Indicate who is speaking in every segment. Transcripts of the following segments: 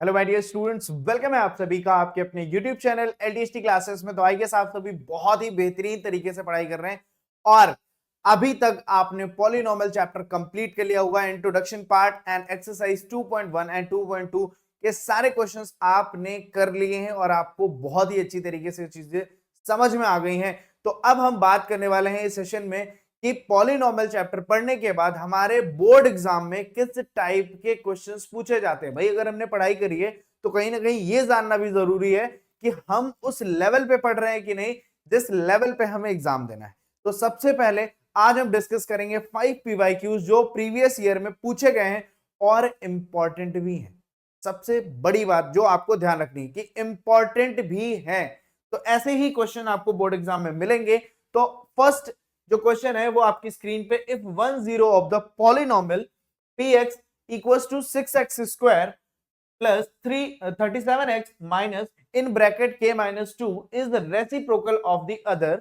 Speaker 1: Hello my dear students, welcome है आप सभी का आपके अपने यूट्यूब चैनल एलडीएसटी क्लासेस में। तो आई गेस आप सभी बहुत ही बेहतरीन तरीके से पढ़ाई कर रहे हैं और अभी तक आपने पॉलिनोमियल चैप्टर कंप्लीट कर लिया होगा। Introduction part and exercise 2.1 and 2.2 के सारे क्वेश्चंस आपने कर लिए हैं और आपको बहुत ही अच्छी तरीके से चीजें समझ में आ गई हैं। तो अब हम बात करने वाले हैं इस सेशन में कि पॉलिनोमियल चैप्टर पढ़ने के बाद हमारे बोर्ड एग्जाम में किस टाइप के क्वेश्चंस पूछे जाते हैं। भाई अगर हमने पढ़ाई करी है तो कहीं ना कहीं ये जानना भी जरूरी है कि हम उस लेवल पे पढ़ रहे हैं कि नहीं जिस लेवल पे हमें एग्जाम देना है। तो सबसे पहले आज हम डिस्कस करेंगे 5 पीवाईक्यूज जो प्रीवियस ईयर में पूछे गए हैं और इंपॉर्टेंट भी हैं। सबसे बड़ी बात जो आपको ध्यान रखनी है कि इंपॉर्टेंट भी है। तो ऐसे ही क्वेश्चन आपको बोर्ड एग्जाम में मिलेंगे। तो फर्स्ट जो क्वेश्चन है वो आपकी स्क्रीन पे, if 10 of the polynomial px equals to 6x square plus 37x minus in bracket k minus 2 is the reciprocal of the other,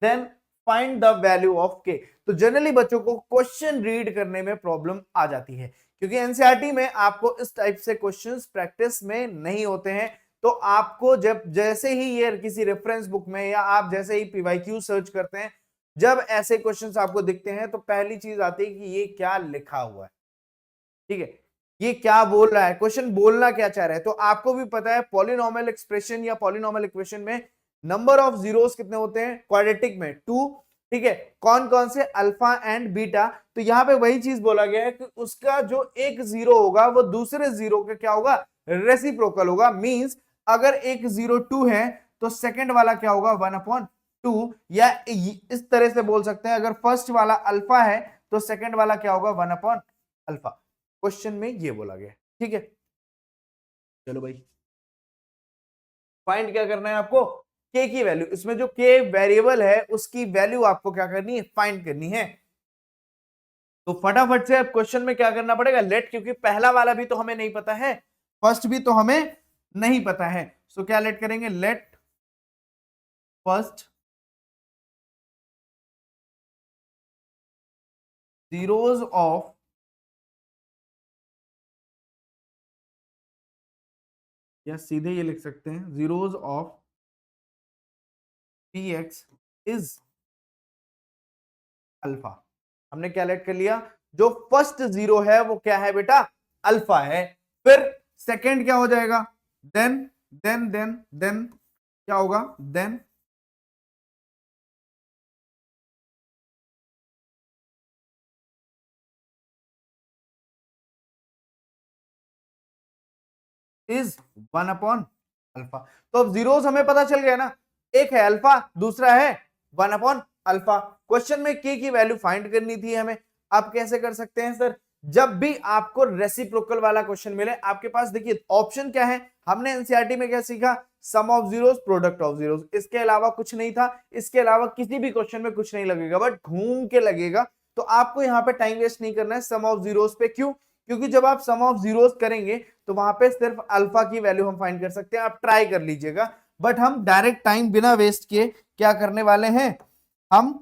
Speaker 1: then find the value of k। तो generally बच्चों को question read करने में problem आ जाती है क्योंकि NCERT में आपको इस टाइप से क्वेश्चंस प्रैक्टिस में नहीं होते हैं। तो आपको जब जैसे ही ये किसी रेफरेंस बुक में या आप जैसे ही पीवाईक्यू सर्च करते हैं, जब ऐसे क्वेश्चंस आपको दिखते हैं तो पहली चीज आती है कि ये क्या लिखा हुआ है। ठीक है, ये क्या बोल रहा है, क्वेश्चन बोलना क्या चाह रहा है। तो आपको भी पता है पॉलिनोमियल एक्सप्रेशन या पॉलिनोमियल इक्वेशन में नंबर ऑफ जीरोस कितने होते हैं, क्वाड्रेटिक में 2। ठीक है, कौन कौन से, अल्फा एंड बीटा। तो यहां पे वही चीज बोला गया है कि उसका जो एक जीरो होगा वो दूसरे जीरो का क्या होगा, रेसिप्रोकल होगा। मींस अगर एक जीरो 2 है तो सेकंड वाला क्या होगा, 1/2। या इस तरह से बोल सकते हैं, अगर फर्स्ट वाला अल्फा है तो सेकंड वाला क्या होगा, 1/अल्फा। क्वेश्चन में ये बोला गया। ठीक है, चलो भाई फाइंड क्या करना है आपको, के की वैल्यू। इसमें जो के वेरिएबल है उसकी वैल्यू आपको क्या करनी है, फाइंड करनी है। तो फटाफट से अब क्वेश्चन में क्या करना पड़ेगा, लेट, क्योंकि पहला वाला भी तो हमें नहीं पता है, फर्स्ट भी तो हमें नहीं पता है। सो क्या लेट करेंगे, लेट फर्स्ट जीरोस ऑफ, या सीधे ये लिख सकते हैं zeros of P x is alpha. हमने क्या लेट कर लिया, जो फर्स्ट जीरो है वो क्या है बेटा, अल्फा है। फिर सेकंड क्या हो जाएगा, देन देन क्या होगा, देन इज 1/अल्फा। तो अब जीरोस हमें पता चल गया ना, एक है अल्फा, दूसरा है 1/अल्फा। क्वेश्चन में के की वैल्यू फाइंड करनी थी हमें। आप कैसे कर सकते हैं सर, जब भी आपको रेसिप्रोकल वाला क्वेश्चन मिले आपके पास देखिए ऑप्शन क्या है। हमने एनसीईआरटी में क्या सीखा, sum of zeros, product of zeros, इसके अलावा कुछ नहीं था। इसके अलावा किसी भी क्वेश्चन में कुछ नहीं लगेगा, बट घूम के लगेगा। तो आपको यहाँ पे टाइम वेस्ट नहीं करना है सम ऑफ जीरोस पे। क्यों, क्योंकि जब आप सम ऑफ जीरोस करेंगे तो वहां पे सिर्फ अल्फा की वैल्यू हम फाइंड कर सकते हैं। आप ट्राई कर लीजिएगा, बट हम डायरेक्ट टाइम बिना वेस्ट किए क्या करने वाले हैं, हम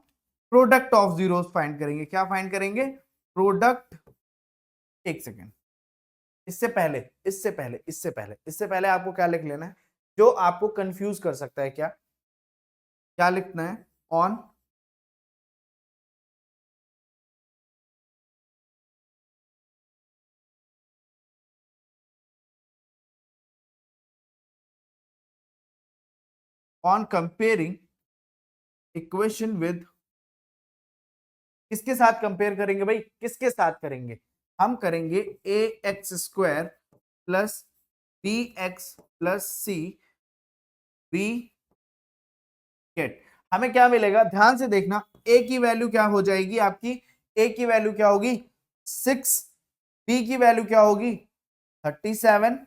Speaker 1: प्रोडक्ट ऑफ जीरोस फाइंड करेंगे। क्या फाइंड करेंगे, प्रोडक्ट, एक सेकेंड, इससे पहले आपको क्या लिख लेना है जो आपको कंफ्यूज कर सकता है। क्या क्या लिखना है, on on comparing equation with, किसके साथ कंपेयर करेंगे भाई, किसके साथ करेंगे, हम करेंगे a x square plus b x plus c b get. हमें क्या मिलेगा, ध्यान से देखना, ए की वैल्यू क्या हो जाएगी आपकी, ए की वैल्यू क्या होगी 6, बी की वैल्यू क्या होगी 37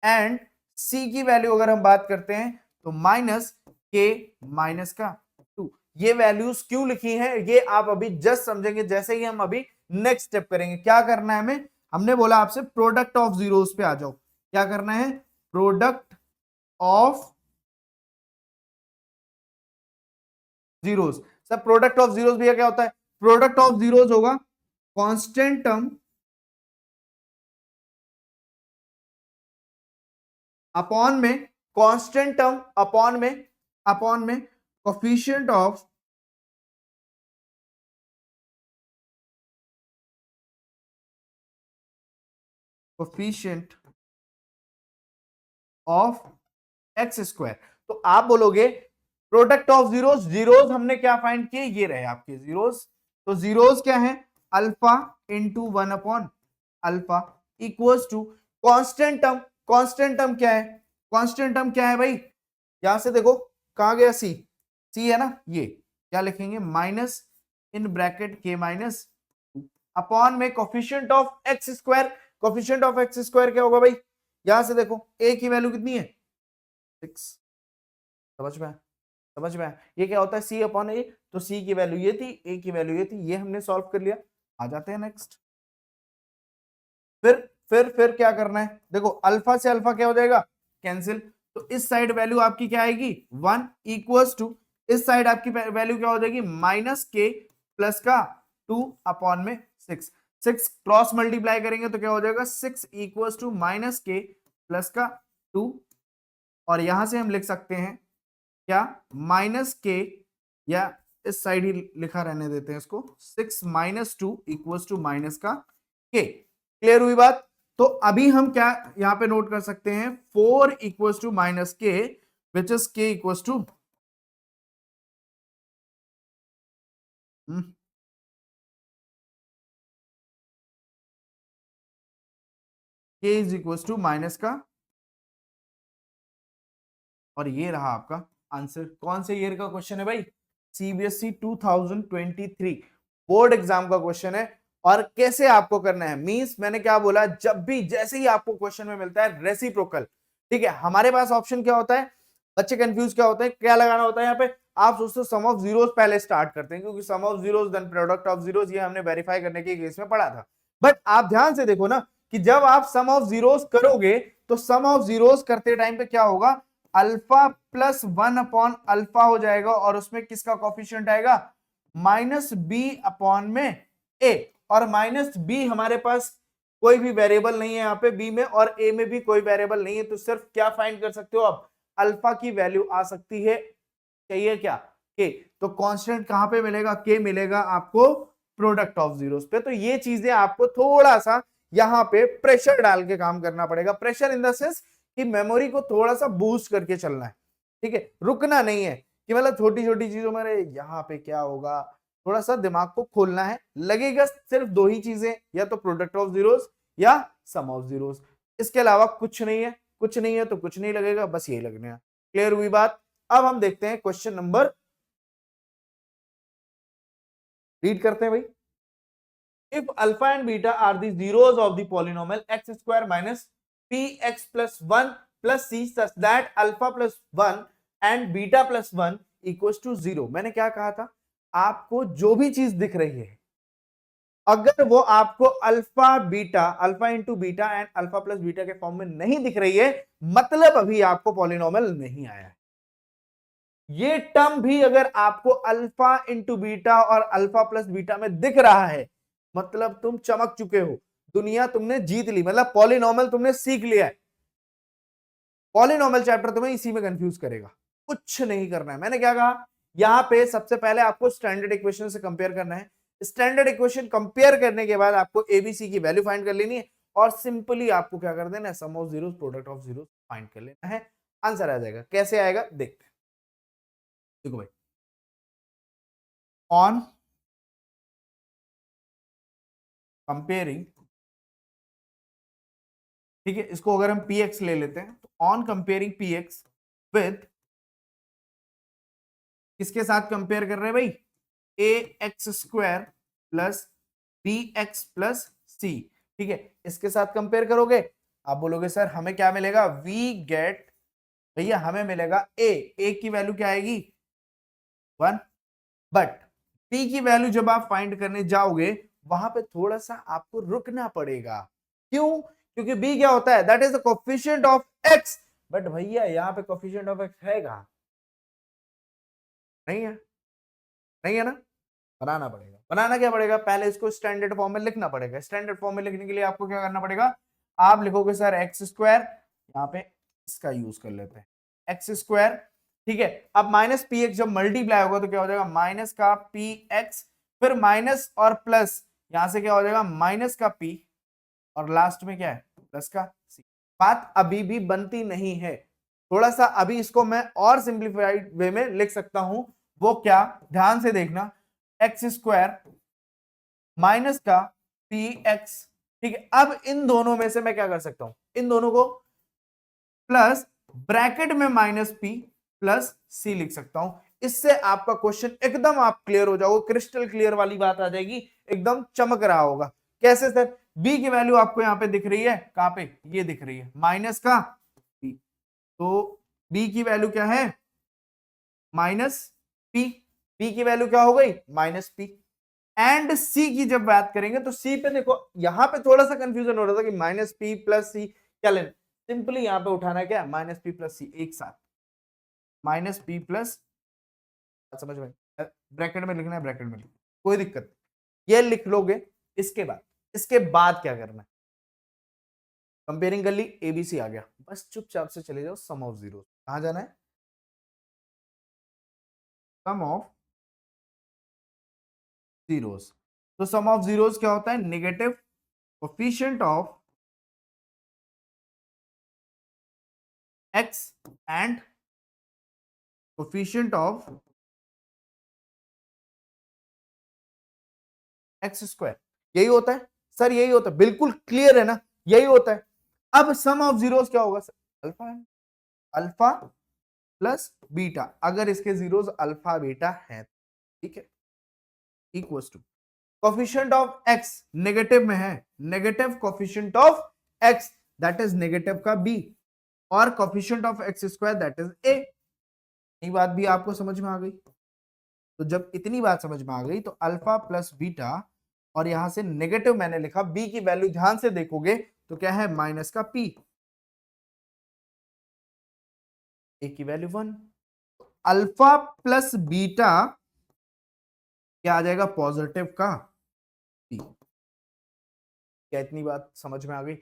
Speaker 1: एंड सी की वैल्यू अगर हम बात करते हैं तो माइनस के माइनस का 2। ये वैल्यूज क्यों लिखी हैं ये आप अभी जस्ट समझेंगे जैसे ही हम अभी नेक्स्ट स्टेप करेंगे। क्या करना है हमें, हमने बोला आपसे प्रोडक्ट ऑफ जीरोस पे आ जाओ। क्या करना है, प्रोडक्ट ऑफ जीरोस। सब प्रोडक्ट ऑफ जीरोस भैया क्या होता है, प्रोडक्ट ऑफ जीरोस होगा कांस्टेंट टर्म अपॉन में कांस्टेंट टर्म, अपॉन में कोफिशिएंट ऑफ एक्स स्क्वायर। तो आप बोलोगे प्रोडक्ट ऑफ जीरोस, जीरोस हमने क्या फाइंड किए, ये रहे आपके जीरोस। तो जीरोस क्या है, alpha into 1 upon alpha equals to constant term. Constant term क्या है, कांस्टेंट टर्म क्या है भाई, यहां से देखो कहां गया, सी, सी है ना, ये क्या लिखेंगे, माइनस इन ब्रैकेट के माइनस अपॉन में coefficient of x square. Coefficient of x square क्या होगा भाई, यहां से देखो ए की वैल्यू कितनी है, 6। समझ में, समझ में, ये क्या होता है, सी अपॉन ए, तो सी की वैल्यू ये थी, ए की वैल्यू ये थी, ये हमने सॉल्व कर लिया। आ जाते हैं नेक्स्ट। फिर क्या करना है, देखो अल्फा से अल्फा क्या हो जाएगा, कैंसिल। तो इस साइड वैल्यू आपकी क्या आएगी, 1 इक्वल्स टू, इस साइड आपकी वैल्यू क्या हो जाएगी, माइनस के प्लस का 2 अपॉन में 6। 6 क्रॉस मल्टीप्लाई करेंगे तो क्या हो जाएगा, 6 इक्वल्स टू माइनस के प्लस का 2, और यहां से हम लिख सकते हैं क्या, माइनस के, या इस साइड ही लिखा रहने देते हैं इसको, 6 माइनस 2 इक्वल्स टू माइनस का के। क्लियर हुई बात। तो अभी हम क्या यहां पे नोट कर सकते हैं, 4 इक्वल्स टू माइनस के, विच इज के इक्वल्स टू के इज इक्वल्स टू माइनस का, और ये रहा आपका आंसर। कौन से ईयर का क्वेश्चन है भाई, सीबीएसई 2023 बोर्ड एग्जाम का क्वेश्चन है। और कैसे आपको करना है, मींस मैंने क्या बोला, जब भी जैसे ही आपको क्वेश्चन में मिलता है रेसिप्रोकल, ठीक है, हमारे पास ऑप्शन क्या होता है, बच्चे कंफ्यूज क्या होते हैं, क्या लगाना होता है यहाँ पे, आप सोचते हो सम ऑफ जीरोस पहले स्टार्ट करते हैं, क्योंकि sum of zeros then product of zeros, ये हमने वेरीफाई करने के केस में पढ़ा था। बट आप ध्यान से देखो ना कि जब आप सम ऑफ जीरोस करोगे तो सम ऑफ जीरोस करते टाइम पे क्या होगा, अल्फा प्लस 1 अपॉन अल्फा हो जाएगा, और उसमें किसका कॉफिशिएंट आएगा, माइनस बी अपॉन में ए। और माइनस बी हमारे पास कोई भी वेरिएबल नहीं है यहाँ पे बी में, और ए में भी कोई वेरिएबल नहीं है, तो सिर्फ क्या फाइंड कर सकते हो आप, अल्फा की वैल्यू आ सकती है, चाहिए क्या, के। तो कांस्टेंट कहां पे मिलेगा, के मिलेगा आपको प्रोडक्ट ऑफ जीरोस पे। तो ये चीजें आपको थोड़ा सा यहां पे प्रेशर डाल के काम करना पड़ेगा, प्रेशर इन द सेंस कि मेमोरी को थोड़ा सा बूस्ट करके चलना है, ठीक है, रुकना नहीं है कि मतलब छोटी छोटी चीजों में यहाँ पे क्या होगा, थोड़ा सा दिमाग को खोलना है। लगेगा सिर्फ दो ही चीजें, या तो प्रोडक्ट ऑफ जीरोस या सम ऑफ जीरोस, इसके अलावा कुछ नहीं है, कुछ नहीं है तो कुछ नहीं लगेगा, बस यही लगने है। क्लियर हुई बात। अब हम देखते हैं क्वेश्चन नंबर, रीड करते हैं भाई। If alpha and beta are the zeros of the polynomial x square minus p x plus 1 plus c such that alpha plus 1 and beta plus 1 equals to 0। मैंने क्या कहा था, आपको जो भी चीज दिख रही है, अगर वो आपको alpha into beta and alpha plus beta के फॉर्म में नहीं दिख रही है, मतलब अभी आपको पॉलिनोमियल नहीं आया है। ये टर्म भी अगर आपको अल्फा इंटू बीटा और अल्फा प्लस बीटा में दिख रहा है, मतलब तुम चमक चुके हो, दुनिया तुमने जीत ली, मतलब पॉलिनोमियल तुमने सीख लिया है। पॉलिनोमियल चैप्टर तुम्हें इसी में कंफ्यूज करेगा, कुछ नहीं करना है। मैंने क्या कहा, यहां पे सबसे पहले आपको स्टैंडर्ड इक्वेशन से कंपेयर करना है। स्टैंडर्ड इक्वेशन कंपेयर करने के बाद आपको एबीसी की वैल्यू फाइंड कर लेनी है, और सिंपली आपको क्या कर देना है, sum of zeros product of zeros find कर लेना है, आंसर आ जाएगा। कैसे आएगा देखते हैं, देखो भाई, ऑन कंपेयरिंग, ठीक है, इसको अगर हम px ले लेते हैं तो ऑन कंपेयरिंग px विद, किसके साथ कंपेयर कर रहे हैं भाई, a x square plus b x plus c, ठीक है, इसके साथ कंपेयर करोगे, आप बोलोगे सर हमें क्या मिलेगा, वी गेट, भैया हमें मिलेगा ए की वैल्यू क्या आएगी 1, बट पी की वैल्यू जब आप फाइंड करने जाओगे वहां पे थोड़ा सा आपको रुकना पड़ेगा। क्यों, क्योंकि बी क्या होता है, that is the coefficient of x, but भैया यहाँ पे कोफिशिएंट ऑफ एक्स है कहां, नहीं है, नहीं है ना, बनाना पड़ेगा। बनाना क्या पड़ेगा, पहले इसको स्टैंडर्ड फॉर्म में लिखना पड़ेगा। स्टैंडर्ड फॉर्म में लिखने के लिए आपको क्या करना पड़ेगा, आप लिखोगे सर एक्स स्क्वायर, यहाँ पे इसका यूज कर लेते हैं, एक्स स्क्वायर, ठीक है। अब माइनस पी एक्स जब मल्टीप्लाई होगा तो क्या हो जाएगा, माइनस का पी एक्स, फिर माइनस और प्लस, यहां से क्या हो जाएगा माइनस का पी, और लास्ट में क्या है प्लस का सी। बात अभी भी बनती नहीं है, थोड़ा सा अभी इसको मैं और सिंप्लीफाइड वे में लिख सकता हूं, वो क्या, ध्यान से देखना, एक्स स्क्वायर माइनस का पी एक्स, ठीक है। अब इन दोनों में से मैं क्या कर सकता हूं, इन दोनों को प्लस ब्रैकेट में माइनस पी प्लस सी लिख सकता हूं। इससे आपका क्वेश्चन एकदम आप क्लियर हो जाओगे, क्रिस्टल क्लियर वाली बात आ जाएगी, एकदम चमक रहा होगा। कैसे सर, बी की वैल्यू आपको यहां पे दिख रही है, कहां पे, ये दिख रही है माइनस का पी, तो बी की वैल्यू क्या है माइनस पी, पी की वैल्यू क्या हो गई माइनस पी। एंड सी की जब बात करेंगे तो सी पे देखो, यहां पे थोड़ा सा कंफ्यूजन हो रहा था कि माइनस पी प्लस सी क्या लेना, सिंपली यहां पे उठाना है क्या माइनस पी प्लस सी एक साथ, माइनस पी प्लस, समझ में, ब्रैकेट में लिखना है, ब्रैकेट में कोई दिक्कत नहीं, ये लिख लोगे। इसके बाद क्या करना है, कंपेयरिंग कर ली, एबीसी आ गया, बस चुपचाप से चले जाओ सम ऑफ जीरो, कहां जाना है, सम ऑफ जीरोस। तो सम ऑफ जीरोस क्या होता है, negative coefficient of x and coefficient of x square, यही होता है सर, यही होता है, बिल्कुल क्लियर है ना, यही होता है। अब सम ऑफ जीरोस क्या होगा सर, अल्फा है, अल्फा प्लस बीटा, अगर इसके जीरोस अल्फा बीटा है, ठीक है, equals to coefficient of x negative में है, negative coefficient of x that is negative का बी, और coefficient of x square that is a. ये बात भी आपको समझ में आ गई, तो जब इतनी बात समझ में आ गई तो अल्फा प्लस बीटा, और यहां से नेगेटिव मैंने लिखा, बी की वैल्यू ध्यान से देखोगे तो क्या है माइनस का पी, ए की वैल्यू 1, अल्फा प्लस बीटा क्या आ जाएगा पॉजिटिव का पी। क्या इतनी बात समझ में आ गई,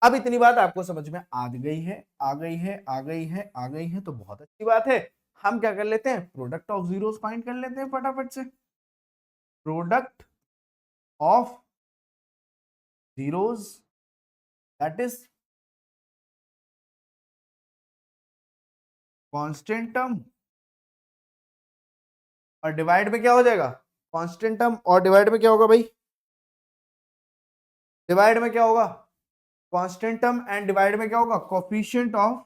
Speaker 1: अब इतनी बात आपको समझ में आ गई है, आ गई है, आ गई है, आ गई है, तो बहुत अच्छी बात है। हम क्या कर लेते हैं, प्रोडक्ट ऑफ जीरोस फाइंड कर लेते हैं फटाफट से, product of zeros that is constant term, और डिवाइड में क्या हो जाएगा, कांस्टेंट टर्म, और डिवाइड में क्या होगा भाई, डिवाइड में क्या होगा कांस्टेंट टर्म, एंड डिवाइड में क्या होगा coefficient of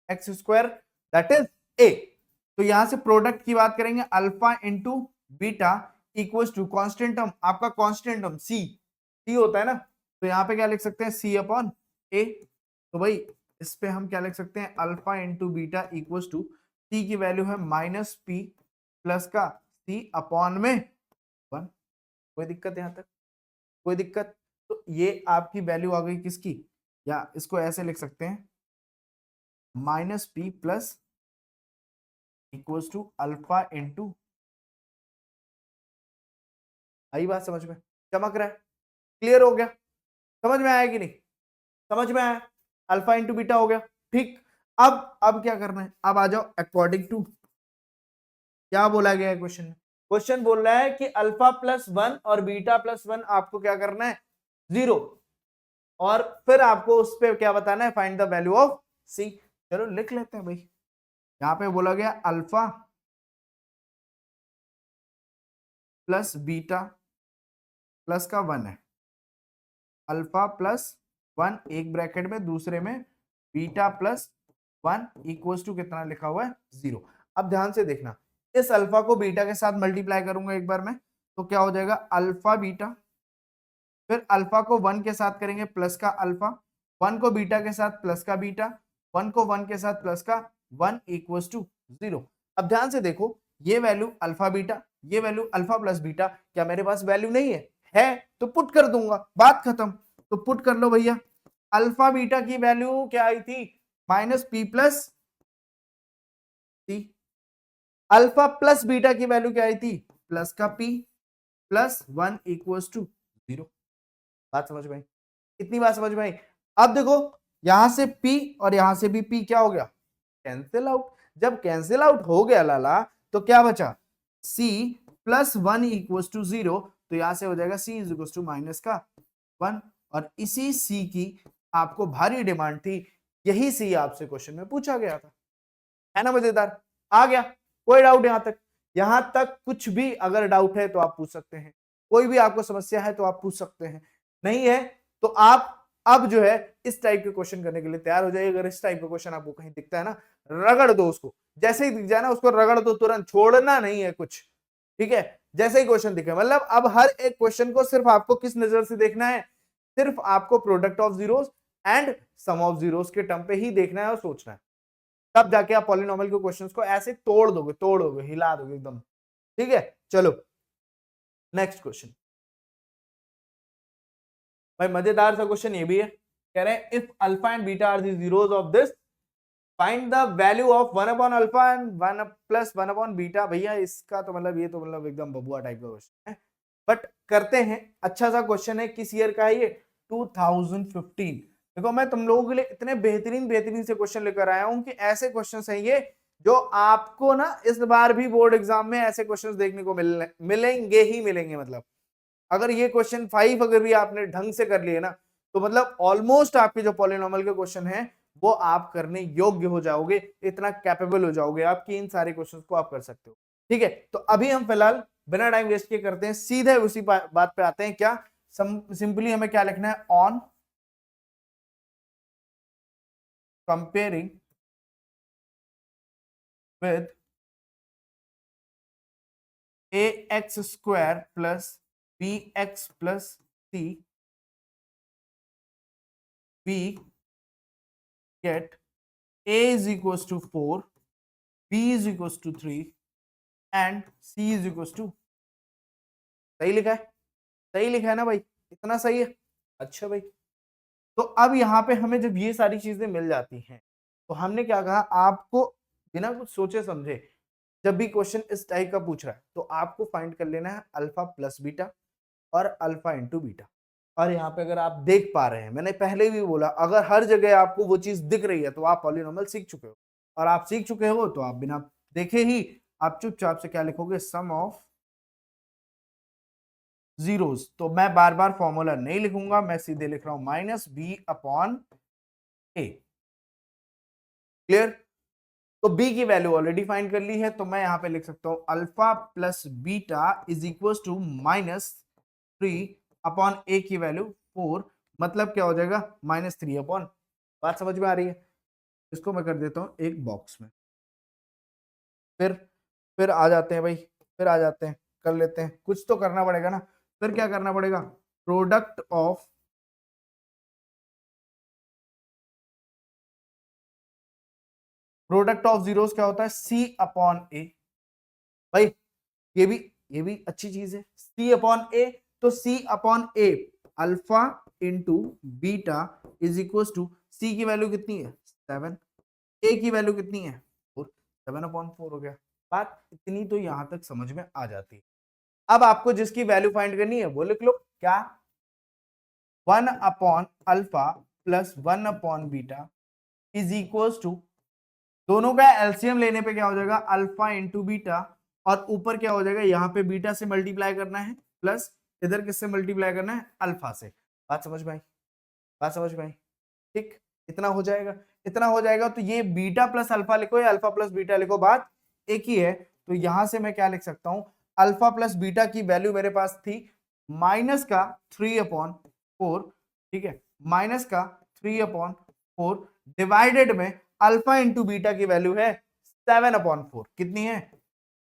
Speaker 1: x square that is a. तो यहां से प्रोडक्ट की बात करेंगे, alpha into beta equals to constant term, आपका कांस्टेंट टर्म सी, सी होता है ना, तो यहां पे क्या लिख सकते हैं सी अपॉन ए। तो भाई इस पे हम क्या लिख सकते हैं, alpha into beta equals to, c की वैल्यू है माइनस पी प्लस का सी अपॉन में 1। कोई दिक्कत यहां तक, कोई दिक्कत, तो ये आपकी वैल्यू आ गई किसकी, या इसको ऐसे लिख सकते हैं minus p plus equals to alpha into, आई बात समझ में, चमक रहा है, क्लियर हो गया, समझ में आया कि नहीं, समझ में आया, अल्फा इंटू बीटा हो गया, ठीक। अब क्या करना है, अब आ जाओ अकॉर्डिंग टू, क्या बोला गया है क्वेश्चन में, क्वेश्चन बोल रहा है कि अल्फा प्लस 1 और बीटा प्लस 1 आपको क्या करना है 0, और फिर आपको उस पर क्या बताना है, फाइंड द वैल्यू ऑफ सी। चलो लिख लेते हैं भाई, यहां पे बोला गया अल्फा प्लस बीटा प्लस का 1 है, अल्फा प्लस 1 एक ब्रैकेट में, दूसरे में बीटा प्लस 1 इक्वल्स टू कितना लिखा हुआ है 0। अब ध्यान से देखना, इस अल्फा को बीटा के साथ मल्टीप्लाई करूंगा एक बार में, तो क्या हो जाएगा अल्फा बीटा, फिर अल्फा को 1 के साथ करेंगे प्लस का अल्फा, 1 को बीटा के साथ प्लस का बीटा, 1 को 1 के साथ प्लस का 1 इक्वल्स टू 0। अब ध्यान से देखो, ये वैल्यू अल्फा बीटा, ये वैल्यू अल्फा प्लस बीटा, क्या मेरे पास वैल्यू नहीं है तो पुट कर दूंगा, बात खत्म। तो पुट कर लो भैया, अल्फा बीटा की वैल्यू क्या आई थी माइनस पी प्लस सी, अल्फा प्लस बीटा की वैल्यू क्या आई थी प्लस का पी प्लस 1 इक्वल्स टू 0। बात समझ में आई? इतनी बात समझ में आई? अब देखो यहां से p और यहां से भी p क्या हो गया, कैंसिल आउट। जब कैंसिल आउट हो गया लाला, तो क्या बचा, c प्लस 1 इक्वल टू 0, तो यहां से हो जाएगा c is equal to minus का 1। और इसी c की आपको भारी डिमांड थी, यही c आपसे क्वेश्चन में पूछा गया था, है ना मजेदार? आ गया? कोई डाउट यहां तक? यहां तक कुछ भी अगर डाउट है तो आप पूछ सकते हैं, कोई भी आपको समस्या है तो आप पूछ सकते हैं, नहीं है तो आप अब जो है इस टाइप के क्वेश्चन करने के लिए तैयार हो जाइए। अगर इस टाइप का क्वेश्चन आपको कहीं दिखता है ना, रगड़ दो उसको, जैसे ही दिख जाए ना उसको रगड़ दो तुरंत, छोड़ना नहीं है कुछ, ठीक है? जैसे ही क्वेश्चन दिखे, मतलब अब हर एक क्वेश्चन को सिर्फ आपको किस नजर से देखना है, सिर्फ आपको product of zeros and sum of zeros के टर्म पे ही देखना है और सोचना है, तब जाके आप पॉलिनॉमियल के क्वेश्चंस को ऐसे तोड़ दोगे, हिला दोगे एकदम, ठीक है? चलो नेक्स्ट क्वेश्चन। भाई मजेदार सा क्वेश्चन ये भी है, कह रहे हैं if alpha and beta are the zeros of this, find the value of 1 upon alpha and 1 plus 1 upon beta. भैया इसका तो मतलब ये तो मतलब एकदम बबुआ टाइप का क्वेश्चन है, बट करते हैं। अच्छा सा क्वेश्चन है, किस ईयर का है ये, 2015। देखो मैं तुम लोगों के लिए इतने बेहतरीन बेहतरीन से क्वेश्चन लेकर आया हूं कि ऐसे क्वेश्चंस हैं ये जो आपको ना इस बार भी बोर्ड एग्जाम में ऐसे क्वेश्चंस देखने को मिलेंगे ही मिलेंगे। मतलब अगर ये क्वेश्चन 5 अगर भी आपने ढंग से कर लिए ना, तो मतलब ऑलमोस्ट आपके जो पॉलिनॉमियल के क्वेश्चन हैं वो आप करने योग्य हो जाओगे, इतना कैपेबल हो जाओगे आप कि इन सारे क्वेश्चंस को आप कर सकते हो, ठीक है? तो अभी हम फिलहाल बिना टाइम वेस्ट किए करते हैं, सीधे उसी बात पे आते हैं। क्या सिंपली हमें क्या लिखना है, on comparing with a x square plus b x plus c, we get a is equals to 4, b is equals to 3 and c is equals to, सही लिखा है? सही लिखा है ना भाई? इतना सही है? अच्छा भाई, तो अब यहाँ पे हमें जब ये सारी चीजें मिल जाती हैं, तो हमने क्या कहा, आपको बिना कुछ सोचे समझे जब भी क्वेश्चन इस टाइप का पूछ रहा है तो आपको फाइंड कर लेना है अल्फा प्लस बीटा और अल्फा इंटू बीटा। और यहाँ पे अगर आप देख पा रहे हैं, मैंने पहले भी बोला, अगर हर जगह आपको वो चीज दिख रही है तो आप पॉलिनॉमियल सीख चुके हो, और आप सीख चुके हो तो आप बिना देखे ही आप चुपचाप से क्या लिखोगे, सम ऑफ जीरोस। तो मैं बार बार फॉर्मूला नहीं लिखूंगा, मैं सीधे लिख रहा हूं माइनस बी अपॉन ए। क्लियर? तो b की वैल्यू ऑलरेडी फाइंड कर ली है, तो मैं यहां पे लिख सकता हूं alpha plus beta is equal to minus 3 upon a की वैल्यू 4, मतलब क्या हो जाएगा, -3 अपॉन। बात समझ में आ रही है? इसको मैं कर देता हूं एक बॉक्स में, फिर फिर आ जाते हैं भाई, फिर आ जाते हैं, कर लेते हैं, कुछ तो करना पड़ेगा ना। फिर क्या करना पड़ेगा, प्रोडक्ट ऑफ जीरोस क्या होता है, सी अपॉन ए। भाई ये भी अच्छी चीज है, सी अपॉन ए। तो c upon a alpha into beta is equal to, c की वैल्यू कितनी है 7, ए की वैल्यू कितनी है 4, 7 अपॉन 4 हो गया। बात इतनी तो यहां तक समझ में आ जाती है। अब आपको जिसकी वैल्यू फाइंड करनी है वो लिख लो, क्या, 1 upon alpha plus 1 upon beta is equal to, दोनों का एलसीएम लेने पे क्या हो जाएगा, अल्फा इंटू बीटा, और ऊपर क्या हो जाएगा, यहाँ पे बीटा से मल्टीप्लाई करना है प्लस इधर किससे मल्टीप्लाई करना है, अल्फा से। बात समझ में आई? बात समझ में आई? ठीक, इतना हो जाएगा, इतना हो जाएगा। तो ये बीटा प्लस अल्फा लिखो या अल्फा प्लस बीटा लिखो, बात एक ही है। तो यहां से मैं क्या लिख सकता हूं, अल्फा प्लस बीटा की वैल्यू मेरे पास थी माइनस का 3/4, ठीक है, माइनस का 3/4 डिवाइडेड में अल्फा इंटू बीटा की वैल्यू है 7/4। कितनी है,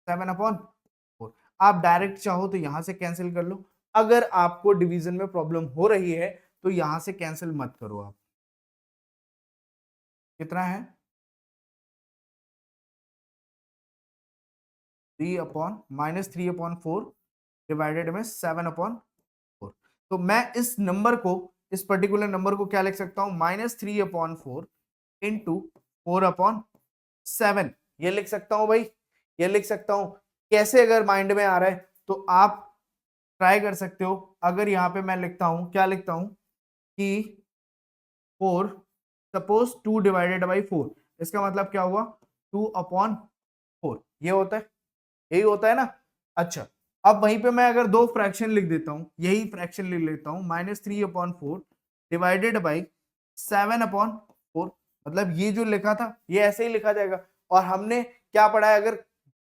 Speaker 1: 7/4। आप डायरेक्ट चाहो तो यहां से कैंसिल कर लो, अगर आपको डिवीजन में प्रॉब्लम हो रही है तो यहां से कैंसिल मत करो आप। कितना है, 3/-3/4 डिवाइडेड में 7/4। तो मैं इस नंबर को, इस पर्टिकुलर नंबर को क्या लिख सकता हूं, -3/4 इंटू 4/7, ये लिख सकता हूं भाई, ये लिख सकता हूं। कैसे अगर माइंड में आ रहा है तो आप ट्राई कर सकते हो। अगर यहाँ पे मैं लिखता हूँ, क्या लिखता हूँ कि 4, सपोज 2 डिवाइडेड बाई 4, इसका मतलब क्या हुआ 2/4, ये होता है, यही होता है ना। अच्छा, अब वहीं पे मैं अगर दो फ्रैक्शन लिख देता हूं, यही फ्रैक्शन लिख लेता हूं, -3/4 डिवाइडेड बाई 7/4, मतलब ये जो लिखा था ये ऐसे ही लिखा जाएगा। और हमने क्या पढ़ा है, अगर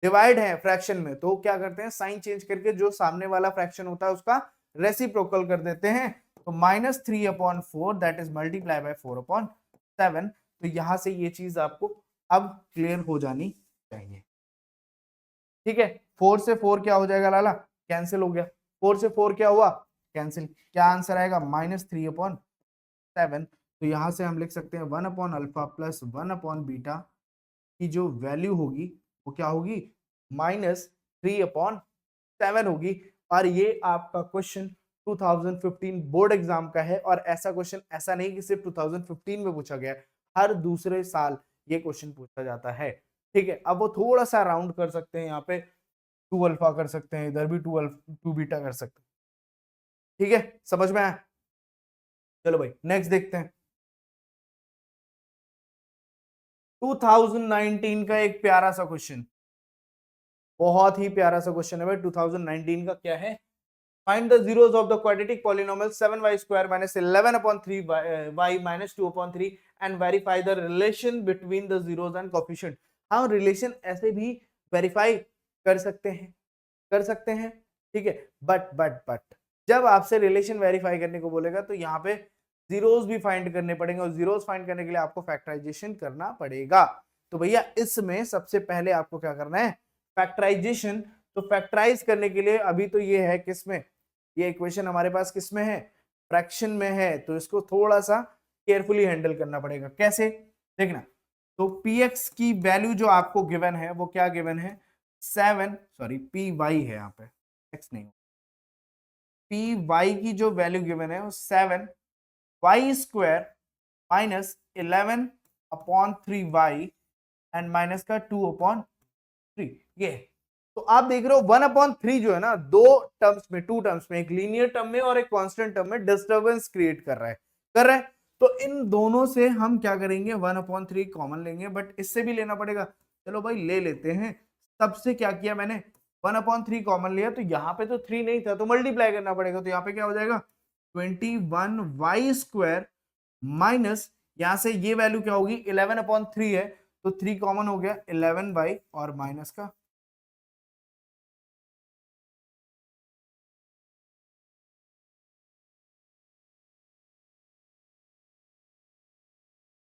Speaker 1: डिवाइड है फ्रैक्शन में तो क्या करते हैं, साइन चेंज करके जो सामने वाला फ्रैक्शन होता है उसका रेसिप्रोकल कर देते हैं। तो -3/4 दैट इज मल्टीप्लाई बाय 4/7। तो यहां से ये चीज आपको अब क्लियर हो जानी चाहिए। ठीक है, 4 से 4 क्या हो जाएगा लाला, कैंसिल हो गया। 4 से 4 क्या हुआ, कैंसिल। क्या आंसर आएगा, -3/7। तो यहां से हम लिख सकते हैं 1/अल्फा प्लस 1/बीटा की जो वैल्यू होगी वो क्या होगी, -3/7 होगी। और ये आपका क्वेश्चन 2015 बोर्ड एग्जाम का है। और ऐसा क्वेश्चन ऐसा नहीं कि सिर्फ 2015 में पूछा गया है, हर दूसरे साल ये क्वेश्चन पूछा जाता है। ठीक है, अब वो थोड़ा सा राउंड कर सकते हैं, यहाँ पे 2 अल्फा कर सकते हैं, इधर भी 2 बीटा कर सकते हैं। ठीक है, समझ में आया। चलो भाई नेक्स्ट देखते हैं। 2019 का एक प्यारा सा क्वेश्चन, बहुत ही प्यारा सा क्वेश्चन है भाई। 2019 का क्या है, find the zeros of the quadratic polynomial 7y square minus 11/3y minus 2/3 and verify the relation between the zeros and coefficient। हम रिलेशन ऐसे भी वेरीफाई कर सकते हैं, कर सकते हैं। ठीक है, बट जब आपसे रिलेशन वेरीफाई करने को बोलेगा तो यहाँ पे जीरोस भी फाइंड करने पड़ेंगे, और जीरोस फाइंड करने के लिए आपको फैक्टराइजेशन करना पड़ेगा। तो भैया इसमें सबसे पहले आपको क्या करना है, फैक्टराइजेशन। तो फैक्टराइज करने के लिए अभी तो ये है किसमें, ये इक्वेशन हमारे पास किसमें है, फ्रैक्शन में है। तो इसको थोड़ा सा केयरफुली हैंडल करना पड़ेगा। कैसे, देखना। तो px की वैल्यू जो आपको गिवन है वो क्या गिवन है, 7, सॉरी py है यहाँ पे, x नहीं, py की जो वैल्यू गिवन है वो 7y² minus 11/3y and minus का 2/3, ये। तो आप देख रहे हो 1/3 जो है ना, दो टर्म्स में, टू टर्म्स में, एक लीनियर टर्म में और एक कांस्टेंट टर्म में डिस्टर्बेंस क्रिएट कर रहा है, कर रहा है। तो इन दोनों से हम क्या करेंगे, 1/3 कॉमन लेंगे, बट इससे भी लेना पड़ेगा। चलो भाई ले लेते हैं। तब से क्या किया मैंने, 1/3 कॉमन लिया, तो यहाँ पे तो 3 नहीं था तो मल्टीप्लाई करना पड़ेगा। तो यहाँ पे क्या हो जाएगा, 21y² माइनस, यहां से ये वैल्यू क्या होगी, 11/3 है, तो 3 कॉमन हो गया, 11y और माइनस का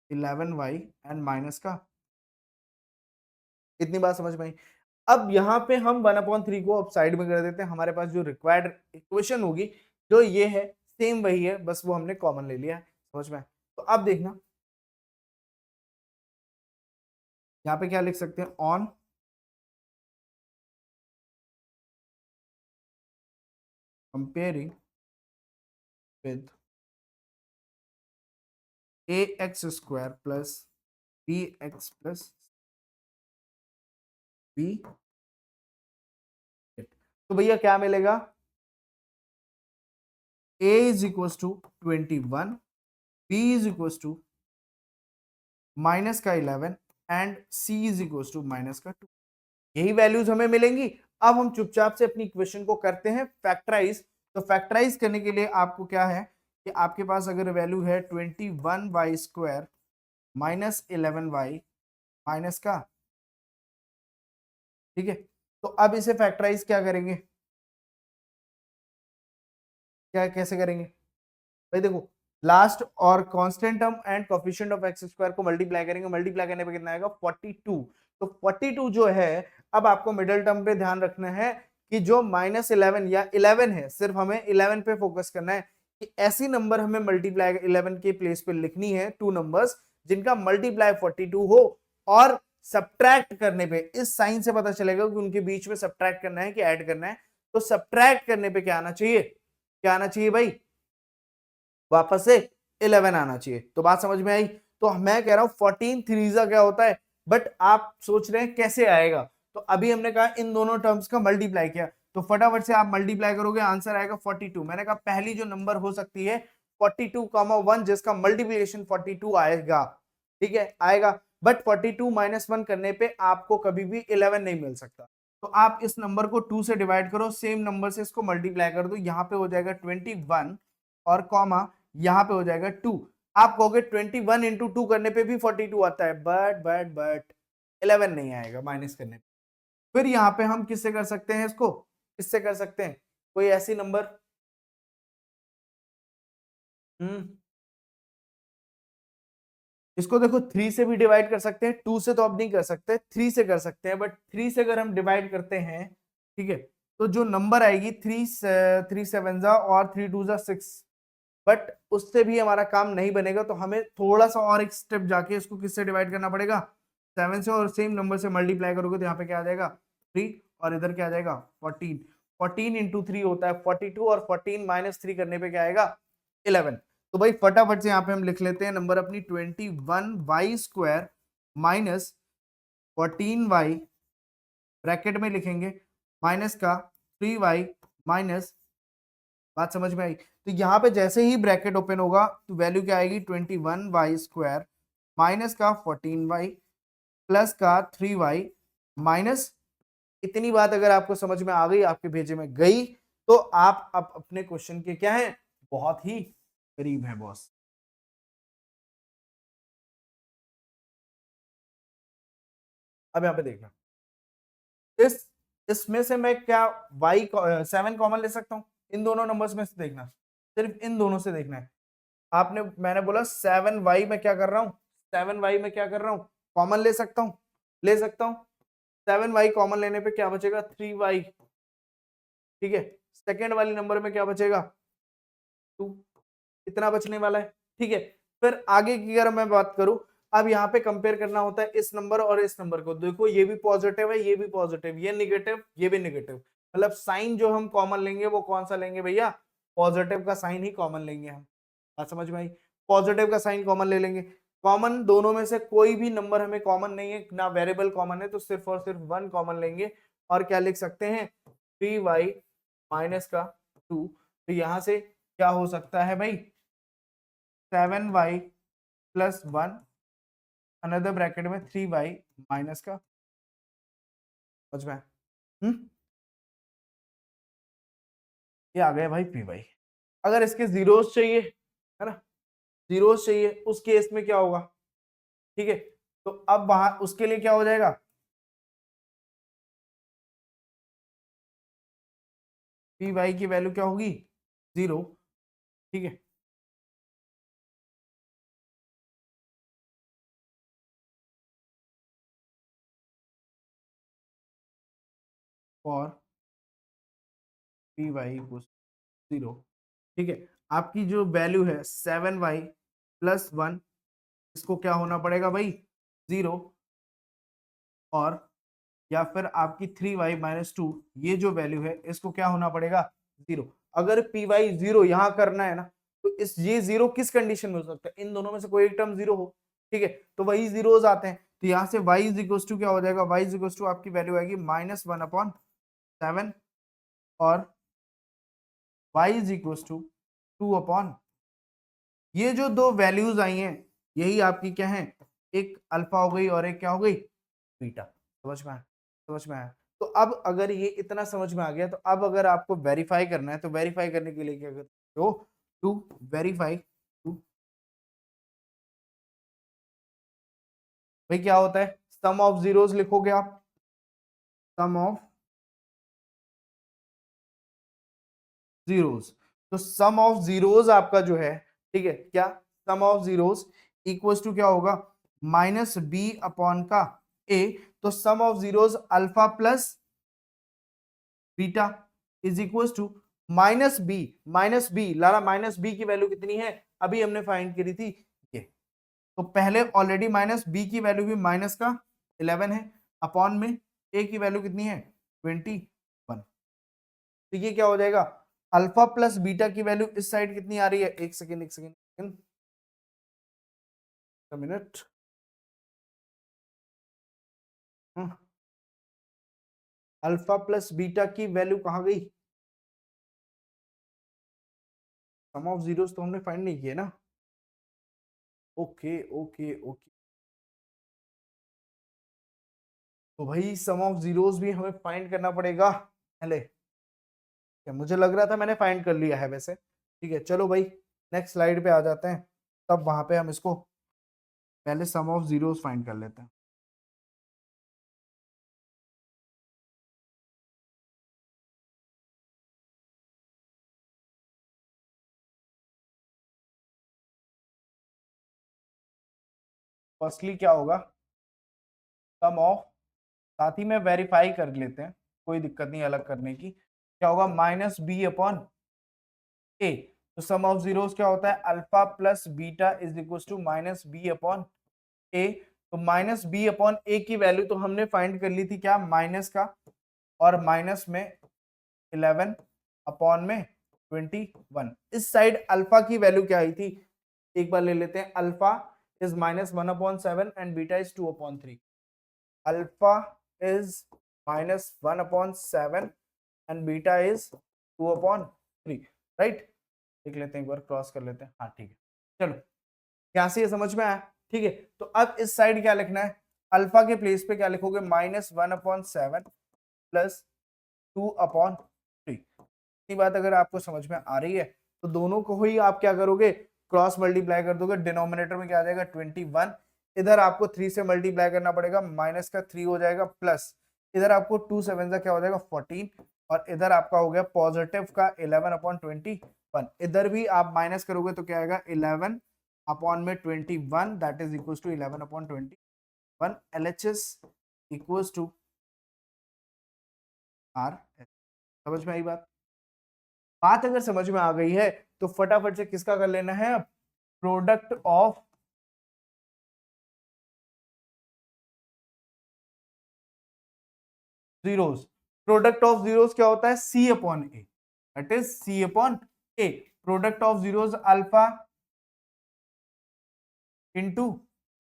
Speaker 1: 11y एंड माइनस का, इतनी बात समझ में आई। अब यहाँ पे हम 1/3 को अब साइड में कर देते हैं। हमारे पास जो रिक्वायर्ड इक्वेशन होगी जो ये है, सेम वही है, बस वो हमने कॉमन ले लिया है। समझ में आया? तो अब देखना, यहाँ पे क्या लिख सकते हैं, on comparing with ax² plus bx plus b, तो भैया क्या मिलेगा, a is equal to 21, b is equal to minus का 11 and c is equal to minus का 2। यही वैल्यूज हमें मिलेंगी। अब हम चुपचाप से अपनी इक्वेशन को करते हैं फैक्टराइज। तो फैक्टराइज करने के लिए आपको क्या है कि आपके पास अगर वैल्यू है 21y² माइनस 11y माइनस का, ठीक है। तो अब इसे फैक्टराइज क्या करेंगे, क्या कैसे करेंगे भाई, देखो लास्ट और constant term and coefficient of x² को मल्टीप्लाई करेंगे, मल्टीप्लाई करने पे कितना आएगा 42। तो 42 जो है, अब आपको मिडिल टर्म पे ध्यान रखना है कि जो -11 या 11 है, सिर्फ हमें 11 पे फोकस करना है कि ऐसी नंबर हमें मल्टीप्लाई 11 के प्लेस पे लिखनी है, टू नंबर्स जिनका मल्टीप्लाई 42 हो। और सब्ट्रैक्ट करने पे इस साइन से पता चलेगा कि उनके बीच में सब्ट्रैक्ट करना है कि ऐड करना है। तो सब्ट्रैक्ट करने पे क्या आना चाहिए, क्या आना चाहिए भाई, वापस से 11 आना चाहिए। तो बात समझ में आई। तो मैं कह रहा हूं 14 थ्रीजा क्या होता है, बट आप सोच रहे हैं कैसे आएगा। तो अभी हमने कहा इन दोनों टर्म्स का मल्टीप्लाई किया, तो फटाफट से आप मल्टीप्लाई करोगे, आंसर आएगा 42। मैंने कहा पहली जो नंबर हो सकती है 42,1 जिसका मल्टीप्लिकेशन 42 आएगा, ठीक है, आएगा। बट 42 माइनस 1 करने पे आपको कभी भी 11 नहीं मिल सकता। तो आप इस नंबर को 2 से डिवाइड करो, सेम नंबर से इसको मल्टीप्लाई कर दो, यहाँ पे हो जाएगा 21 और कॉमा यहाँ पे हो जाएगा 2। आप कहोगे 21 इंटू 2 करने पे भी 42 आता है, बट 11 नहीं आएगा माइनस करने पे। फिर यहाँ पे हम किससे कर सकते हैं इसको, किससे कर सकते हैं, कोई ऐसी नंबर, इसको देखो 3 से भी डिवाइड कर सकते हैं, 2 से तो अब नहीं कर सकते, 3 से कर सकते हैं। बट 3 से अगर हम डिवाइड करते हैं, ठीक है, तो जो नंबर आएगी 3 7 जा और 3 2 जा 6, बट उससे भी हमारा काम नहीं बनेगा, तो हमें थोड़ा सा और एक स्टेप जाके इसको किससे डिवाइड करना पड़ेगा, 7 से, और सेम नंबर से मल्टीप्लाई करोगे तो यहाँ पे क्या आ जाएगा 3 और इधर क्या आ जाएगा 14। 14 इंटू 3 होता है 42 और 14 माइनस 3 करने पे क्या आएगा 11। तो भाई फटाफट से यहाँ पे हम लिख लेते हैं नंबर अपनी 21y² माइनस 14y, ब्रैकेट में लिखेंगे माइनस का 3y माइनस, बात समझ में आई। तो यहाँ पे जैसे ही ब्रैकेट ओपन होगा तो वैल्यू क्या आएगी 21y² माइनस का 14y प्लस का 3y माइनस, इतनी बात अगर आपको समझ में आ गई, आपके भेजे में गई, तो आप अब अपने क्वेश्चन के क्या है, बहुत ही करीब है बॉस। अब यहाँ पे देखना, इस इसमें से मैं क्या y 7 कॉमन ले सकता हूँ, इन दोनों नंबर्स में से देखना, सिर्फ इन दोनों से देखना है। आपने, मैंने बोला 7y में क्या कर रहा हूँ, 7y में क्या कर रहा हूँ, कॉमन ले सकता हूँ, ले सकता हूँ। 7y कॉमन लेने पे क्या बचेगा 3y, ठीक है। सेकेंड वाली नंबर में क्या बचेगा 2, इतना बचने वाला है, ठीक है। फिर आगे की अगर मैं बात करूं, अब यहाँ पे कंपेयर करना होता है इस नंबर और इस नंबर को, देखो ये भी पॉजिटिव है, ये भी पॉजिटिव, ये निगेटिव, ये भी निगेटिव, मतलब साइन जो हम कॉमन लेंगे वो कौन सा लेंगे भैया, पॉजिटिव का साइन ही कॉमन लेंगे हम। बात समझ में आई, पॉजिटिव का साइन कॉमन ले लेंगे। कॉमन दोनों में से कोई भी नंबर हमें कॉमन नहीं है ना, वेरिएबल कॉमन है, तो सिर्फ और सिर्फ 1 कॉमन लेंगे और क्या लिख सकते हैं 3y माइनस का 2। तो यहां से क्या हो सकता है भाई 7y प्लस 1, अनदर ब्रैकेट में 3y माइनस का, समझ में, ये आ गया भाई py। अगर इसके जीरोस चाहिए, है ना, जीरोस चाहिए, उस केस में क्या होगा, ठीक है। तो अब वहां उसके लिए क्या हो जाएगा, py की वैल्यू क्या होगी 0, ठीक है। और py इक्वल्स 0, ठीक है। आपकी जो वैल्यू है 7y प्लस 1, इसको क्या होना पड़ेगा भाई 0, और या फिर आपकी 3y माइनस 2, ये जो वैल्यू है इसको क्या होना पड़ेगा 0। अगर py 0 यहां करना है ना, तो इस ये 0 किस कंडीशन में हो सकता है, इन दोनों में से कोई एक टर्म 0 हो, ठीक है, तो वही जीरोस आते हैं। तो यहां से y इज इक्वल टू क्या हो जाएगा, y इज इक्वल टू आपकी वैल्यू आएगी -1/7 और y इज इक्वल टू 2/, ये जो दो वैल्यूज आई हैं यही आपकी क्या है, एक अल्फा हो गई और एक क्या हो गई बीटा। समझ में आया, समझ में आया। तो अब अगर ये इतना समझ में आ गया, तो अब अगर आपको वेरीफाई करना है, तो वेरीफाई करने के लिए क्या करते हो, टू वेरीफाई टू, भाई क्या होता है सम ऑफ जीरोस लिखोगे आप, सम ऑफ जीरोस। तो सम ऑफ जीरोस आपका जो है, ठीक है, क्या sum of zeros equals to क्या होगा -b/का a। तो sum of zeros alpha plus beta is equal to -b लाला, -b की वैल्यू कितनी है, अभी हमने फाइंड करी थी ये। तो पहले ऑलरेडी -b की वैल्यू भी माइनस का 11 है, अपॉन में a की वैल्यू कितनी है 21। तो ये क्या हो जाएगा अल्फा प्लस बीटा की वैल्यू इस साइड कितनी आ रही है, एक सेकेंड एक second minute, alpha plus beta की वैल्यू कहाँ गई? सम ऑफ जीरोस तो हमने फाइंड नहीं किए ना। ओके ओके ओके, तो भाई सम ऑफ जीरोस भी हमें फाइंड करना पड़ेगा पहले। मुझे लग रहा था मैंने फाइंड कर लिया है वैसे। ठीक है चलो भाई, नेक्स्ट स्लाइड पे आ जाते हैं, तब वहां पे हम इसको पहले सम ऑफ जीरोस फाइंड कर लेते हैं। फर्स्टली क्या होगा, सम ऑफ, साथ ही में वेरीफाई कर लेते हैं, कोई दिक्कत नहीं अलग करने की। क्या होगा, माइनस बी अपॉन ए। तो सम ऑफ जीरोस क्या होता है, alpha plus beta is equal to minus b upon a. तो माइनस बी अपॉन ए की वैल्यू तो हमने फाइंड कर ली थी, क्या, माइनस का, और माइनस में 11 अपॉन में 21। इस साइड अल्फा की वैल्यू क्या आई थी, एक बार ले लेते हैं। Alpha is -1/7 and beta is 2/3। Alpha is -1/7 and beta is 2/3, right. देख लेते हैं एक बार, क्रॉस कर लेते हैं, हाँ ठीक है। चलो यहां से ये समझ में आया, ठीक है। तो अब इस साइड क्या लिखना है, अल्फा के प्लेस पे क्या लिखोगे, -1/7 प्लस 2/3। इतनी बात अगर आपको समझ में आ रही है तो दोनों को ही आप क्या करोगे, क्रॉस मल्टीप्लाई कर दोगे। डिनोमिनेटर में क्या आ जाएगा 21, इधर आपको 3 से मल्टीप्लाई करना पड़ेगा, माइनस का 3 हो जाएगा, प्लस इधर आपको 2 7 का क्या हो जाएगा 14, और इधर आपका हो गया पॉजिटिव का 11/21। इधर भी आप माइनस करोगे तो क्या आएगा 11 अपॉन में 21, that is equal to 11/21। LHS equal to R. समझ में आई बात? बात अगर समझ में आ गई है तो फटाफट से किसका कर लेना है, product of zeros. Product of zeros क्या होता है, c upon a, that is c upon a. Product of zeros alpha into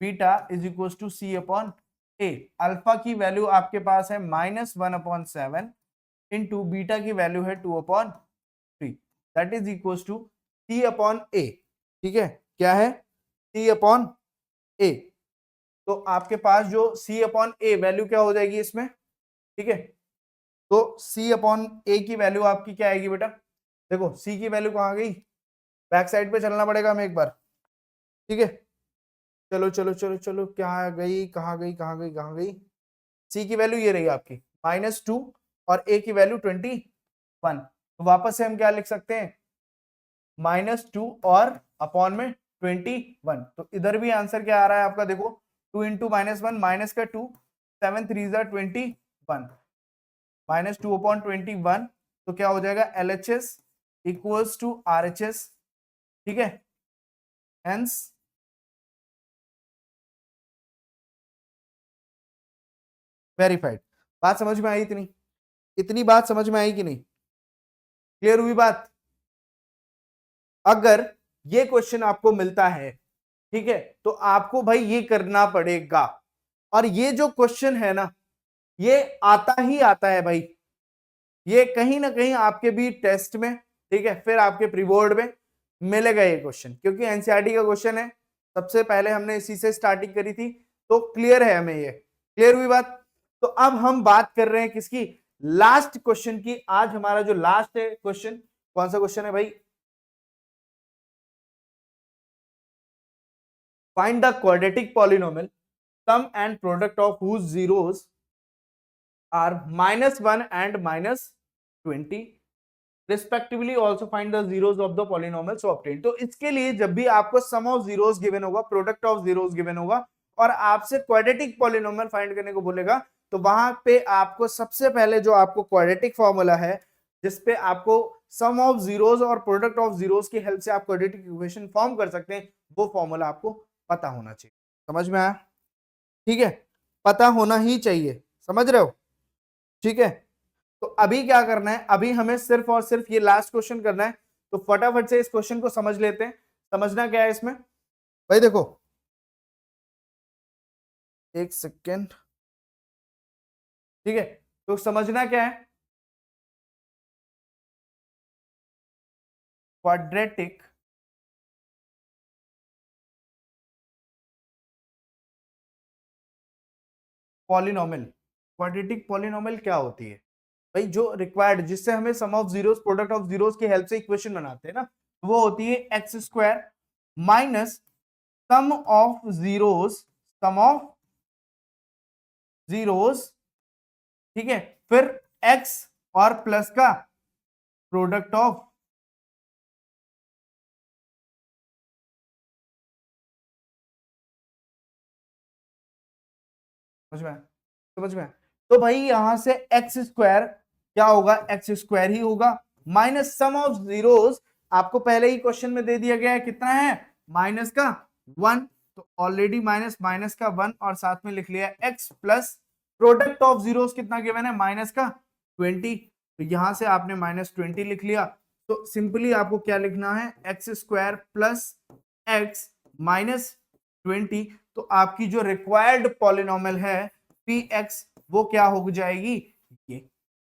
Speaker 1: beta is equal to c upon a. Alpha की वैल्यू आपके पास है -1/7 इंटू बीटा की वैल्यू है 2/3, that is equal to c upon a. ठीक है, क्या है, सी अपॉन ए। तो आपके पास जो सी अपॉन ए वैल्यू क्या हो जाएगी इसमें, ठीक है। तो सी अपॉन ए की वैल्यू आपकी क्या आएगी बेटा, देखो सी की वैल्यू कहाँ गई, बैक साइड पे चलना पड़ेगा हमें एक बार, ठीक है। चलो चलो चलो चलो, क्या गई, कहाँ गई कहाँ गई कहाँ गई, सी की वैल्यू ये रही आपकी -2 और ए की वैल्यू 21। तो वापस से हम क्या लिख सकते हैं, -2 और अपॉन में 21। तो इधर भी आंसर क्या आ रहा है आपका, देखो 2 इंटू -1, माइनस का 2, 7 3 21, -2/21। तो क्या हो जाएगा, LHS इक्वल्स टू RHS, ठीक है। Hence verified. बात समझ में आई, इतनी इतनी बात समझ में आई कि नहीं, क्लियर हुई बात? अगर ये क्वेश्चन आपको मिलता है, ठीक है, तो आपको भाई ये करना पड़ेगा। और ये जो क्वेश्चन है ना, ये आता ही आता है भाई, ये कहीं ना कहीं आपके भी टेस्ट में, ठीक है, फिर आपके प्री बोर्ड में मिलेगा ये क्वेश्चन, क्योंकि एनसीईआरटी का क्वेश्चन है। सबसे पहले हमने इसी से स्टार्टिंग करी थी, तो क्लियर है हमें ये, क्लियर हुई बात? तो अब हम बात कर रहे हैं किसकी, लास्ट क्वेश्चन की। आज हमारा जो लास्ट है क्वेश्चन, कौन सा क्वेश्चन है भाई, find the quadratic polynomial sum and product of whose zeros are -1 and -20 respectively, also find the zeros of the polynomial so obtained. तो इसके लिए जब भी आपको सम ऑफ जीरोस गिवन होगा, प्रोडक्ट ऑफ जीरोस गिवन होगा, और आपसे क्वाड्रेटिक पॉलिनोमियल फाइंड करने को बोलेगा, तो वहां पे आपको सबसे पहले जो आपको क्वाड्रेटिक फॉर्मूला है, जिसपे आपको सम ऑफ जीरोस और प्रोडक्ट ऑफ जीरोस की हेल्प से आप क्वाड्रेटिक इक्वेशन फॉर्म कर सकते हैं, वो फॉर्मूला आपको पता होना चाहिए। समझ में आया? ठीक है, पता होना ही चाहिए, समझ रहे हो? ठीक है, तो अभी क्या करना है, अभी हमें सिर्फ और सिर्फ ये लास्ट क्वेश्चन करना है। तो फटाफट से इस क्वेश्चन को समझ लेते हैं। समझना क्या है इसमें भाई, देखो एक सेकेंड, ठीक है। तो समझना क्या है, क्वाड्रेटिक पॉलिनोमियल। क्वाड्रेटिक पॉलिनोमियल क्या होती है भाई, जो रिक्वायर्ड, जिससे हमें sum of zeros, product of zeros की हेल्प से इक्वेशन बनाते हैं ना, वो होती है x square minus sum of zeros, sum of zeros, ठीक है, फिर एक्स और प्लस का प्रोडक्ट ऑफ, समझ में, समझ में। तो भाई यहां से एक्स स्क्वायर क्या होगा, एक्स स्क्वायर ही होगा माइनस सम ऑफ जीरोस, आपको पहले ही क्वेश्चन में दे दिया गया है कितना है, माइनस का 1, तो ऑलरेडी माइनस माइनस का 1 और साथ में लिख लिया x plus product of zeros कितना गिवन है, माइनस का 20, तो यहां से आपने माइनस 20 लिख लिया। तो सिंपली आपको क्या लिखना है, x square plus x minus 20, तो आपकी जो रिक्वायर्ड पॉलिनोमियल है पी एक्स वो क्या हो जाएगी, ये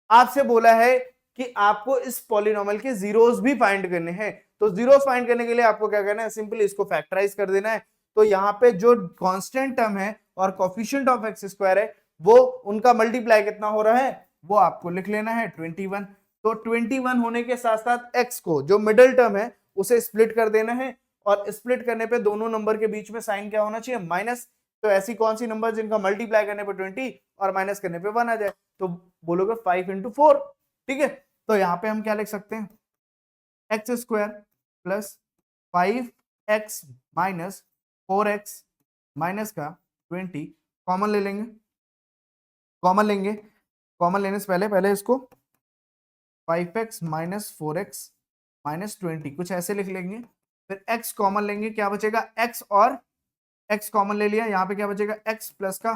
Speaker 1: आपसे बोला है कि आपको इस पॉलिनोमियल के जीरोस भी फाइंड करने हैं, तो जीरोस फाइंड करने के लिए आपको क्या करना है, सिंपली इसको फैक्टराइज कर देना है। तो यहाँ पे जो कांस्टेंट टर्म है और कोफिशिएंट ऑफ एक्स स्क्वायर है वो उनका मल्टीप्लाई कितना हो रहा है, वो आपको लिख लेना है 21। तो 21 होने के साथ साथ एक्स को जो मिडिल टर्म है उसे स्प्लिट कर देना है, और स्प्लिट करने पे दोनों नंबर के बीच में साइन क्या होना चाहिए, माइनस। तो ऐसी कौन सी नंबर जिनका मल्टीप्लाई करने पे 20 और माइनस करने पे 1 आ जाए, तो बोलोगे 5 × 4, ठीक है। तो यहां पे हम क्या लिख सकते हैं, x square plus 5x minus 4x minus का 20, कॉमन ले लेंगे, कॉमन लेंगे, कॉमन लेने से पहले पहले इसको 5x माइनस 4x माइनस 20 कुछ ऐसे लिख लेंगे, फिर x कॉमन लेंगे, क्या बचेगा x, और x कॉमन ले लिया, यहाँ पे क्या बचेगा x प्लस का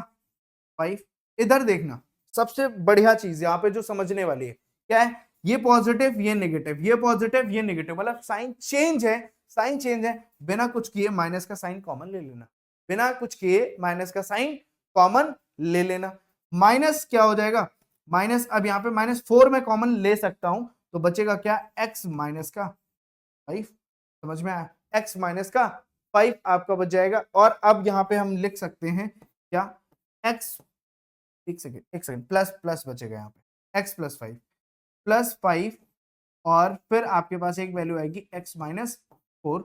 Speaker 1: 5। इधर देखना सबसे बढ़िया चीज यहाँ पे जो समझने वाली है क्या है, ये पॉजिटिव ये नेगेटिव, ये पॉजिटिव ये नेगेटिव, मतलब साइन चेंज है, साइन चेंज है, बिना कुछ किए माइनस का साइन कॉमन ले लेना, बिना कुछ किए माइनस का साइन कॉमन ले लेना। माइनस क्या हो जाएगा, माइनस, अब यहाँ पे -4 में कॉमन ले सकता हूं, तो बचेगा क्या, x माइनस का 5, समझ में आया, x माइनस का 5 आपका बच जाएगा। और अब यहाँ पे हम लिख सकते हैं क्या, x, एक सेकेंड, प्लस प्लस बचेगा यहाँ पे, x प्लस 5 प्लस 5, और फिर आपके पास एक वैल्यू आएगी x माइनस 4,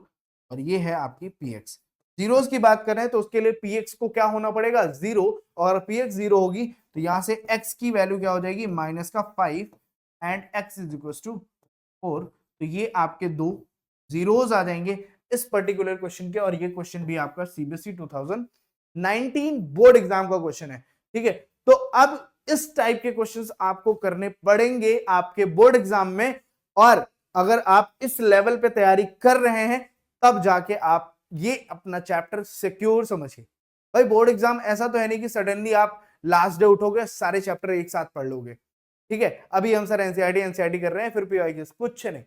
Speaker 1: और ये है आपकी px। जीरोस की बात कर रहे हैं तो उसके लिए px को क्या होना पड़ेगा, 0, और px 0 होगी तो यहां से x की वैल्यू क्या हो जाएगी, माइनस का 5 and x is equal to 4, तो ये आपके दो जीरोस आ जाएंगे इस पर्टिकुलर क्वेश्चन के। और ये क्वेश्चन भी आपका सीबीएसई 2019 बोर्ड एग्जाम का क्वेश्चन है, ठीक है। तो अब इस टाइप के क्वेश्चंस आपको करने पड़ेंगे आपके बोर्ड एग्जाम में, और अगर आप इस लेवल पे तैयारी कर रहे हैं तब जाके आप ये अपना चैप्टर सिक्योर समझिए। भाई बोर्ड एग्जाम ऐसा तो है नहीं कि सडनली आप लास्ट डे उठोगे सारे चैप्टर एक साथ पढ़ लोगे, ठीक है। अभी हम सर एनसीईआरटी कर रहे हैं फिर पीवाईक्यूज, कुछ नहीं,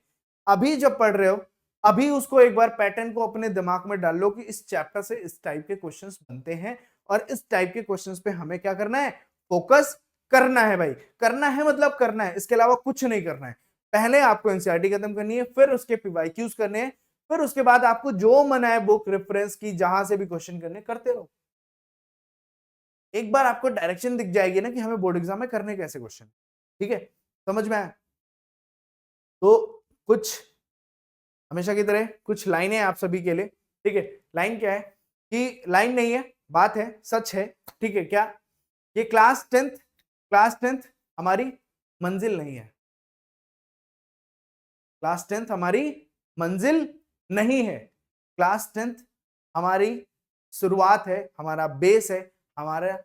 Speaker 1: अभी जब पढ़ रहे हो अभी उसको एक बार पैटर्न को अपने दिमाग में डाल लो कि इस चैप्टर से इस टाइप के क्वेश्चंस बनते हैं, और इस टाइप के क्वेश्चंस पे हमें क्या करना है, फोकस करना है भाई, करना है मतलब करना है, इसके अलावा कुछ नहीं करना है। पहले आपको एनसीईआरटी खत्म करनी है, फिर उसके पीवाईक्यूज करने हैं, फिर उसके बाद आपको जो मन आए बुक रेफरेंस की जहां से भी क्वेश्चन करने करते रहो। एक बार आपको डायरेक्शन दिख जाएगी ना कि हमें बोर्ड एग्जाम में करने कैसे क्वेश्चन, ठीक है, समझ में आया। तो कुछ हमेशा की तरह कुछ लाइनें आप सभी के लिए, ठीक है। लाइन क्या है कि लाइन नहीं है, बात है, सच है, ठीक है। क्या ये क्लास टेंथ हमारी मंजिल नहीं है, क्लास टेंथ हमारी मंजिल नहीं है, क्लास टेंथ हमारी शुरुआत है, हमारा बेस है, हमारा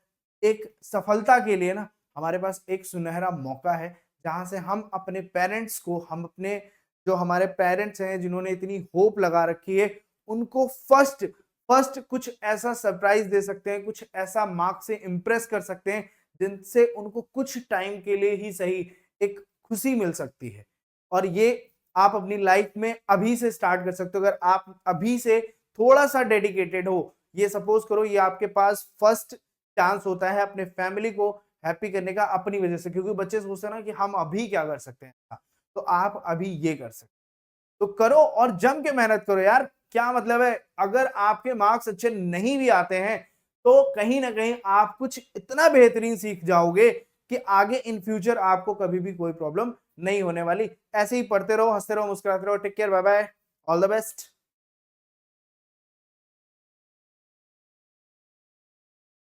Speaker 1: एक सफलता के लिए ना हमारे पास एक सुनहरा मौका है, जहां से हम अपने पेरेंट्स को, हम अपने जो हमारे पेरेंट्स हैं जिन्होंने इतनी होप लगा रखी है, उनको फर्स्ट फर्स्ट कुछ ऐसा सरप्राइज दे सकते हैं, कुछ ऐसा मार्क से इंप्रेस कर सकते हैं जिनसे उनको कुछ टाइम के लिए ही सही एक खुशी मिल सकती है। और ये आप अपनी लाइफ में अभी से स्टार्ट कर सकते हो, अगर आप अभी से थोड़ा सा डेडिकेटेड हो। ये सपोज करो ये आपके पास फर्स्ट चांस होता है अपने फैमिली को हैप्पी करने का अपनी वजह से, क्योंकि बच्चे सोचते हैं ना कि हम अभी क्या कर सकते हैं, तो आप अभी ये कर सकते हैं। तो करो और जम के मेहनत करो यार, क्या मतलब है, अगर आपके मार्क्स अच्छे नहीं भी आते हैं तो कहीं ना कहीं आप कुछ इतना बेहतरीन सीख जाओगे कि आगे इन फ्यूचर आपको कभी भी कोई प्रॉब्लम नहीं होने वाली। ऐसे ही पढ़ते रहो, हंसते रहो, मुस्कुराते रहो। Take care, bye bye, all the best.